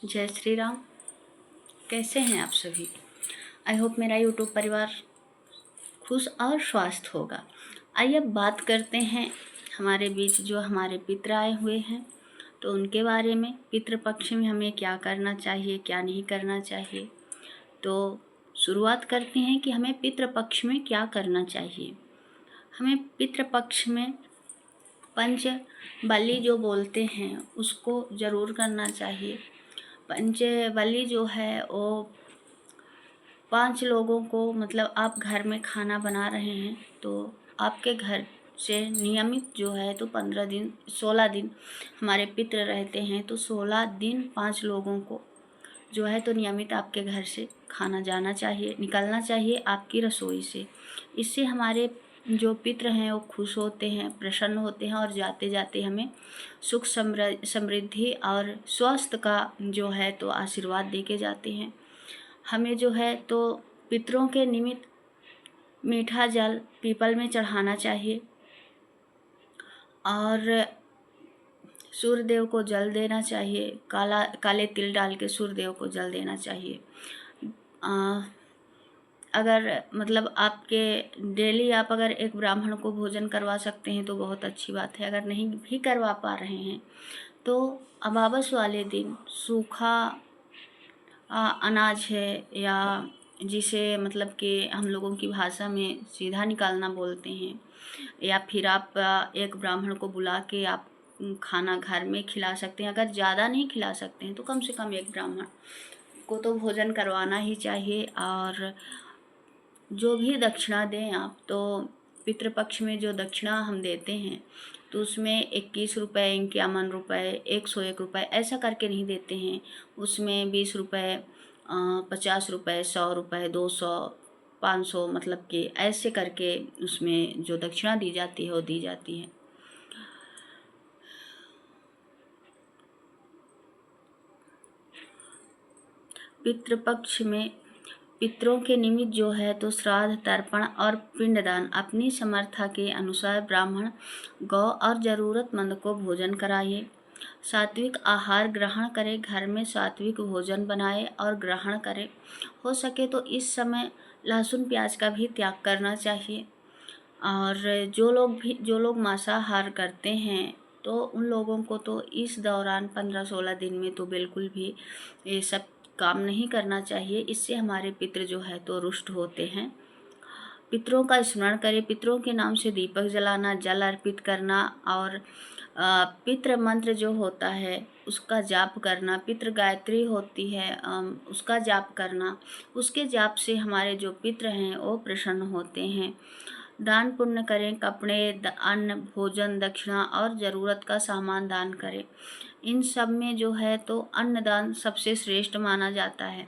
जय श्री राम। कैसे हैं आप सभी? आई होप मेरा यूट्यूब परिवार खुश और स्वस्थ होगा। आइए अब बात करते हैं हमारे बीच जो हमारे पितर आए हुए हैं तो उनके बारे में। पितृपक्ष में हमें क्या करना चाहिए, क्या नहीं करना चाहिए। तो शुरुआत करते हैं कि हमें पितृपक्ष में क्या करना चाहिए। हमें पितृपक्ष में पंच बलि जो बोलते हैं उसको ज़रूर करना चाहिए। पंचबली जो है वो 5 लोगों को, मतलब आप घर में खाना बना रहे हैं तो आपके घर से नियमित जो है तो 15 दिन 16 दिन हमारे पितृ रहते हैं, तो 16 दिन 5 लोगों को जो है तो नियमित आपके घर से खाना जाना चाहिए, निकलना चाहिए आपकी रसोई से। इससे हमारे जो पितृ हैं वो खुश होते हैं, प्रसन्न होते हैं और जाते जाते हमें सुख समृद्धि और स्वास्थ्य का जो है तो आशीर्वाद दे के जाते हैं। हमें जो है तो पितरों के निमित्त मीठा जल पीपल में चढ़ाना चाहिए और सूर्यदेव को जल देना चाहिए। काले तिल डाल के सूर्यदेव को जल देना चाहिए। अगर मतलब आपके डेली आप अगर एक ब्राह्मण को भोजन करवा सकते हैं तो बहुत अच्छी बात है। अगर नहीं भी करवा पा रहे हैं तो अमावस वाले दिन सूखा अनाज है, या जिसे मतलब कि हम लोगों की भाषा में सीधा निकालना बोलते हैं, या फिर आप एक ब्राह्मण को बुला के आप खाना घर में खिला सकते हैं। अगर ज़्यादा नहीं खिला सकते हैं तो कम से कम एक ब्राह्मण को तो भोजन करवाना ही चाहिए। और जो भी दक्षिणा दें आप, तो पितृपक्ष में जो दक्षिणा हम देते हैं तो उसमें 21 रुपये, 51 रुपये, 101 रुपये ऐसा करके नहीं देते हैं। उसमें 20 रुपये, 50 रुपये, 100 रुपये, 200, 500, मतलब कि ऐसे करके उसमें जो दक्षिणा दी जाती है वो दी जाती है। पितृपक्ष में पितरों के निमित्त जो है तो श्राद्ध, तर्पण और पिंडदान अपनी समर्था के अनुसार ब्राह्मण, गौ और ज़रूरतमंद को भोजन कराइए। सात्विक आहार ग्रहण करें, घर में सात्विक भोजन बनाए और ग्रहण करें। हो सके तो इस समय लहसुन प्याज का भी त्याग करना चाहिए। और जो लोग मांसाहार करते हैं तो उन लोगों को तो इस दौरान 15-16 दिन में तो बिल्कुल भी ये सब काम नहीं करना चाहिए। इससे हमारे पितृ जो है तो रुष्ट होते हैं। पितरों का स्मरण करें, पितरों के नाम से दीपक जलाना, जल अर्पित करना और पितृ मंत्र जो होता है उसका जाप करना। पितृ गायत्री होती है, उसका जाप करना। उसके जाप से हमारे जो पितृ हैं वो प्रसन्न होते हैं। दान पुण्य करें, कपड़े, अन्न, भोजन, दक्षिणा और ज़रूरत का सामान दान करें। इन सब में जो है तो अन्नदान सबसे श्रेष्ठ माना जाता है।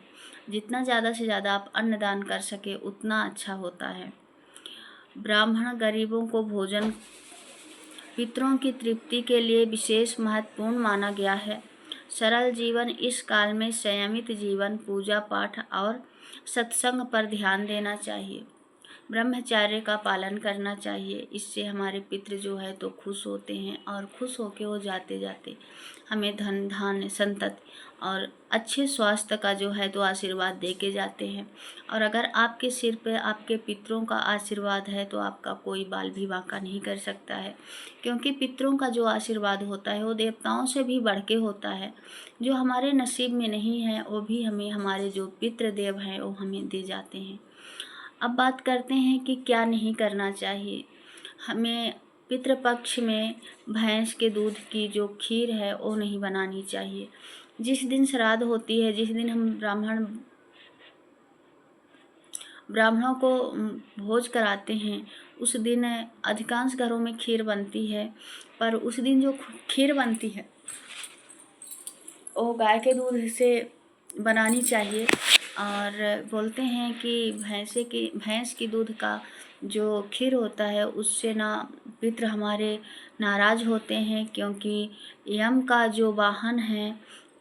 जितना ज़्यादा से ज़्यादा आप अन्नदान कर सके उतना अच्छा होता है। ब्राह्मण गरीबों को भोजन पितरों की तृप्ति के लिए विशेष महत्वपूर्ण माना गया है। सरल जीवन, इस काल में संयमित जीवन, पूजा पाठ और सत्संग पर ध्यान देना चाहिए। ब्रह्मचर्य का पालन करना चाहिए। इससे हमारे पितृ जो है तो खुश होते हैं और खुश होके वो जाते जाते हमें धन धान्य संतति और अच्छे स्वास्थ्य का जो है तो आशीर्वाद दे के जाते हैं। और अगर आपके सिर पे आपके पितरों का आशीर्वाद है तो आपका कोई बाल भी बांका नहीं कर सकता है, क्योंकि पितरों का जो आशीर्वाद होता है वो देवताओं से भी बढ़ के होता है। जो हमारे नसीब में नहीं है वो भी हमें हमारे जो पितृदेव हैं वो हमें दे जाते हैं। अब बात करते हैं कि क्या नहीं करना चाहिए। हमें पितृपक्ष में भैंस के दूध की जो खीर है वो नहीं बनानी चाहिए। जिस दिन श्राद्ध होती है, जिस दिन हम ब्राह्मणों को भोज कराते हैं, उस दिन अधिकांश घरों में खीर बनती है। पर उस दिन जो खीर बनती है वो गाय के दूध से बनानी चाहिए। और बोलते हैं कि भैंस की दूध का जो खीर होता है उससे ना पितृ हमारे नाराज होते हैं, क्योंकि यम का जो वाहन है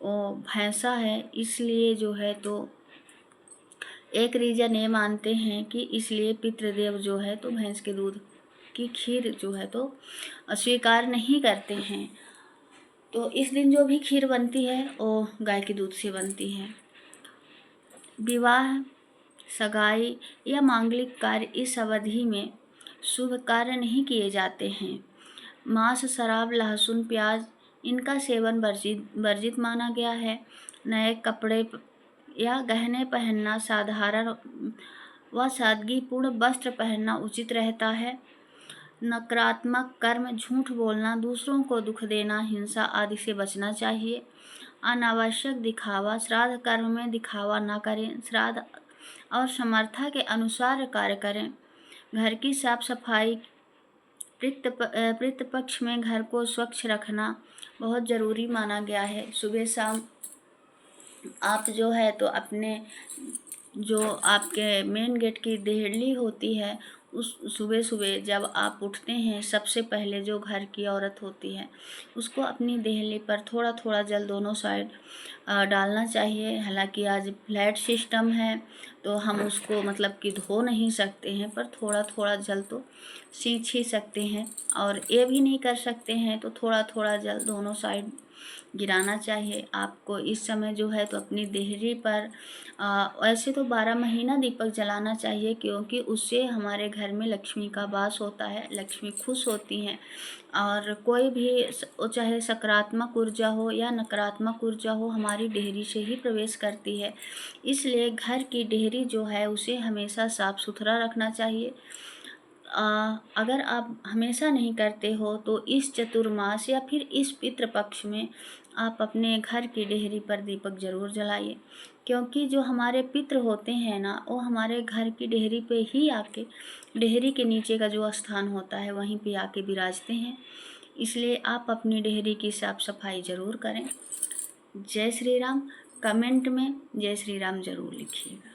वो भैंसा है। इसलिए जो है तो एक रीजन ये मानते हैं कि इसलिए पितृदेव जो है तो भैंस के दूध की खीर जो है तो स्वीकार नहीं करते हैं। तो इस दिन जो भी खीर बनती है वो गाय के दूध से बनती है। विवाह, सगाई या मांगलिक कार्य इस अवधि में शुभ कार्य नहीं किए जाते हैं। मांस, शराब, लहसुन, प्याज इनका सेवन वर्जित माना गया है। नए कपड़े या गहने पहनना, साधारण व सादगीपूर्ण वस्त्र पहनना उचित रहता है। नकारात्मक कर्म, झूठ बोलना, दूसरों को दुख देना, हिंसा आदि से बचना चाहिए। अनावश्यक दिखावा, श्राद्ध कर्म में दिखावा न करें। श्राद्ध और समर्था के अनुसार कार्य करें। घर की साफ सफाई, पितृपक्ष में घर को स्वच्छ रखना बहुत ज़रूरी माना गया है। सुबह शाम आप जो है तो अपने जो आपके मेन गेट की देहली होती है, उस सुबह सुबह जब आप उठते हैं, सबसे पहले जो घर की औरत होती है उसको अपनी देहली पर थोड़ा थोड़ा जल दोनों साइड डालना चाहिए। हालांकि आज फ्लैट सिस्टम है तो हम उसको मतलब कि धो नहीं सकते हैं, पर थोड़ा थोड़ा जल तो सींच ही सकते हैं। और ये भी नहीं कर सकते हैं तो थोड़ा थोड़ा जल दोनों साइड गिराना चाहिए। आपको इस समय जो है तो अपनी देहरी पर वैसे तो 12 महीना दीपक जलाना चाहिए, क्योंकि उससे हमारे घर में लक्ष्मी का वास होता है, लक्ष्मी खुश होती हैं। और कोई भी चाहे सकारात्मक ऊर्जा हो या नकारात्मक ऊर्जा हो, हमारी देहरी से ही प्रवेश करती है। इसलिए घर की देहरी जो है उसे हमेशा साफ सुथरा रखना चाहिए। अगर आप हमेशा नहीं करते हो तो इस चतुर्मास या फिर इस पितृपक्ष में आप अपने घर की देहरी पर दीपक जरूर जलाइए, क्योंकि जो हमारे पितृ होते हैं ना, वो हमारे घर की देहरी पे ही आके, देहरी के नीचे का जो स्थान होता है वहीं पे आके विराजते हैं। इसलिए आप अपनी देहरी की साफ सफाई ज़रूर करें। जय श्री राम। कमेंट में जय श्री राम ज़रूर लिखिएगा।